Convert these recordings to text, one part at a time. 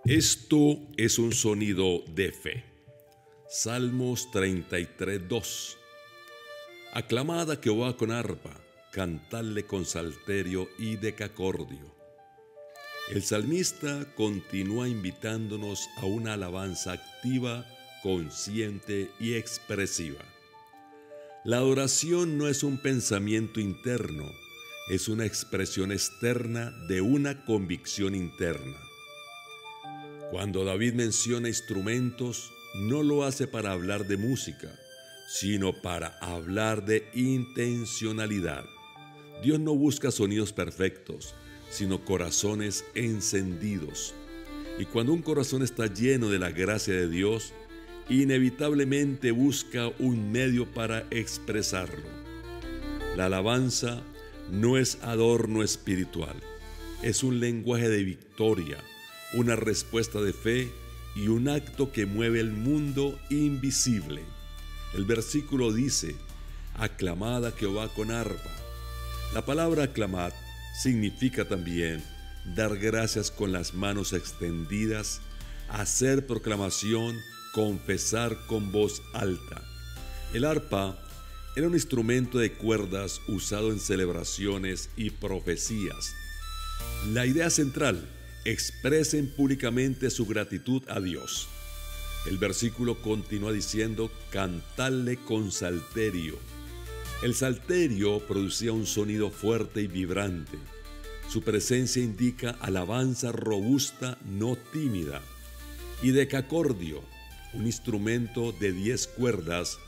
Esto es un sonido de fe. Salmos 33:2. Aclamad a Jehová con arpa, cantadle con salterio y decacordio. El salmista continúa invitándonos a una alabanza activa, consciente y expresiva. La adoración no es un pensamiento interno, es una expresión externa de una convicción interna. Cuando David menciona instrumentos, no lo hace para hablar de música, sino para hablar de intencionalidad. Dios no busca sonidos perfectos, sino corazones encendidos. Y cuando un corazón está lleno de la gracia de Dios, inevitablemente busca un medio para expresarlo. La alabanza no es adorno espiritual, es un lenguaje de victoria, una respuesta de fe y un acto que mueve el mundo invisible. El versículo dice: aclamad a Jehová con arpa. La palabra aclamad significa también dar gracias con las manos extendidas, hacer proclamación, confesar con voz alta. El arpa era un instrumento de cuerdas usado en celebraciones y profecías. La idea central: expresen públicamente su gratitud a Dios. El versículo continúa diciendo: cantadle con salterio. El salterio producía un sonido fuerte y vibrante. Su presencia indica alabanza robusta, no tímida. Y decacordio, un instrumento de 10 cuerdas,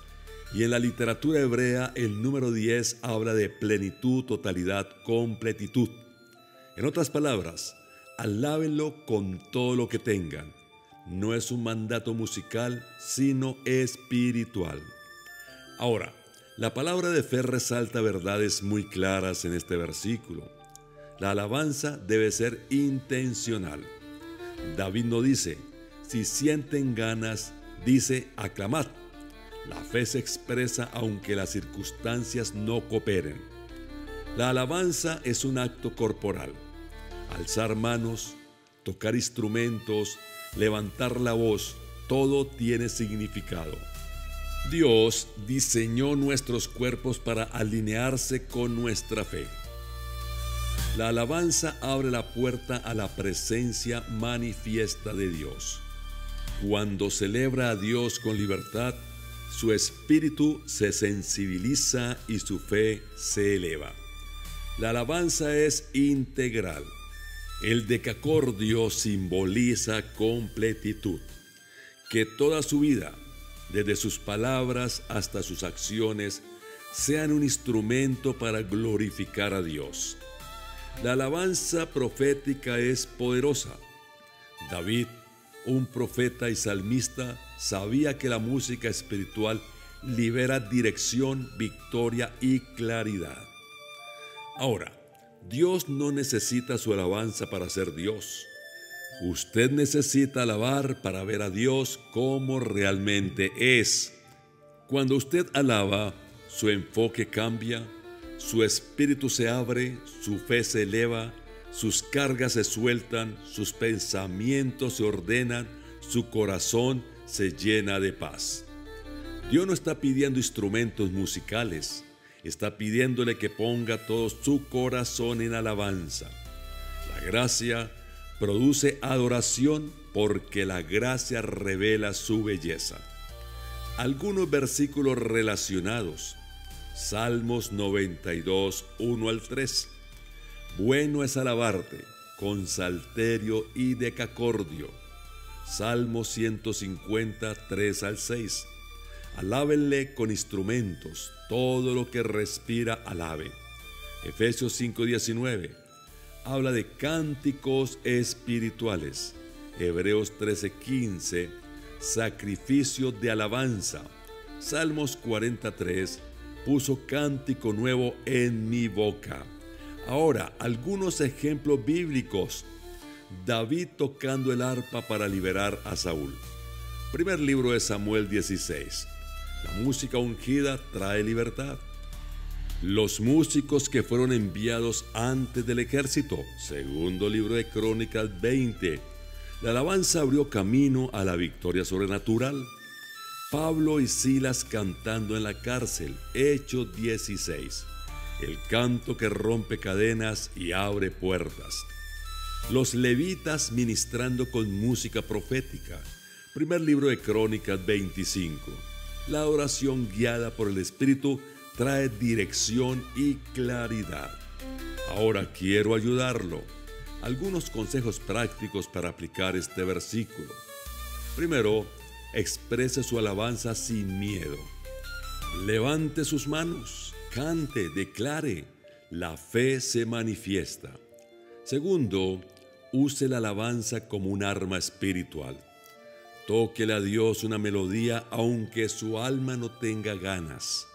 y en la literatura hebrea el número 10 habla de plenitud, totalidad, completitud. En otras palabras, alábenlo con todo lo que tengan. No es un mandato musical, sino espiritual. Ahora, la palabra de fe resalta verdades muy claras en este versículo. La alabanza debe ser intencional. David no dice: si sienten ganas, dice: aclamad. La fe se expresa aunque las circunstancias no cooperen. La alabanza es un acto corporal. Alzar manos, tocar instrumentos, levantar la voz, todo tiene significado. Dios diseñó nuestros cuerpos para alinearse con nuestra fe. La alabanza abre la puerta a la presencia manifiesta de Dios. Cuando celebra a Dios con libertad, su espíritu se sensibiliza y su fe se eleva. La alabanza es integral. El decacordio simboliza completitud. Que toda su vida, desde sus palabras hasta sus acciones, sean un instrumento para glorificar a Dios. La alabanza profética es poderosa. David, un profeta y salmista, sabía que la música espiritual libera dirección, victoria y claridad. Ahora, Dios no necesita su alabanza para ser Dios. Usted necesita alabar para ver a Dios como realmente es. Cuando usted alaba, su enfoque cambia, su espíritu se abre, su fe se eleva, sus cargas se sueltan, sus pensamientos se ordenan, su corazón se llena de paz. Dios no está pidiendo instrumentos musicales, está pidiéndole que ponga todo su corazón en alabanza. La gracia produce adoración porque la gracia revela su belleza. Algunos versículos relacionados. Salmos 92, 1 al 3. Bueno es alabarte con salterio y decacordio. Salmos 150, 3 al 6. Alábenle con instrumentos, todo lo que respira alabe. Efesios 5:19 habla de cánticos espirituales. Hebreos 13:15, sacrificio de alabanza. Salmos 43, puso cántico nuevo en mi boca. Ahora, algunos ejemplos bíblicos. David tocando el arpa para liberar a Saúl. Primer libro de Samuel 16. La música ungida trae libertad. Los músicos que fueron enviados antes del ejército. Segundo libro de Crónicas 20. La alabanza abrió camino a la victoria sobrenatural. Pablo y Silas cantando en la cárcel, Hechos 16. El canto que rompe cadenas y abre puertas. Los levitas ministrando con música profética, primer libro de Crónicas 25. La oración guiada por el Espíritu trae dirección y claridad. Ahora quiero ayudarlo. Algunos consejos prácticos para aplicar este versículo. Primero, exprese su alabanza sin miedo. Levante sus manos, cante, declare. La fe se manifiesta. Segundo, use la alabanza como un arma espiritual. Tóquele a Dios una melodía aunque su alma no tenga ganas.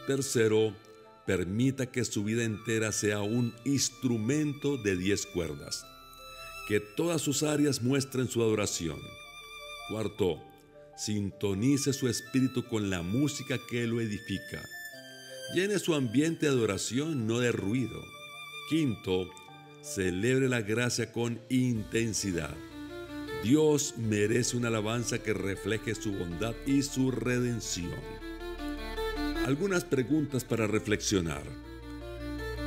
Tercero, permita que su vida entera sea un instrumento de 10 cuerdas. Que todas sus áreas muestren su adoración. Cuarto, sintonice su espíritu con la música que lo edifica. Llene su ambiente de adoración, no de ruido. Quinto, celebre la gracia con intensidad. Dios merece una alabanza que refleje su bondad y su redención. Algunas preguntas para reflexionar.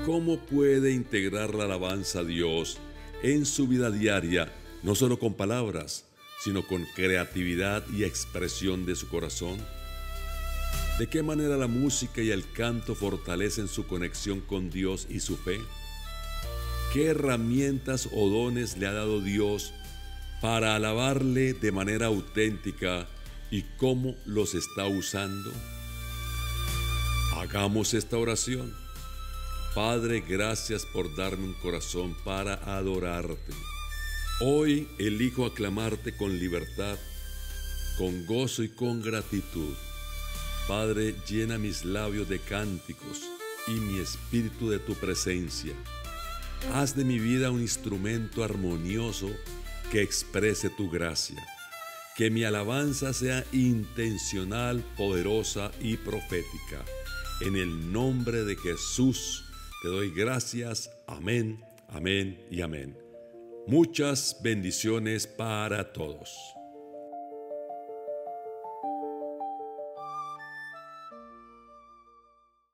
¿Cómo puede integrar la alabanza a Dios en su vida diaria, no solo con palabras, sino con creatividad y expresión de su corazón? ¿De qué manera la música y el canto fortalecen su conexión con Dios y su fe? ¿Qué herramientas o dones le ha dado Dios para alabarle de manera auténtica y cómo los está usando? Hagamos esta oración. Padre, gracias por darme un corazón para adorarte. Hoy elijo aclamarte con libertad, con gozo y con gratitud. Padre, llena mis labios de cánticos y mi espíritu de tu presencia. Haz de mi vida un instrumento armonioso que exprese tu gracia. Que mi alabanza sea intencional, poderosa y profética. En el nombre de Jesús te doy gracias. Amén, amén y amén. Muchas bendiciones para todos.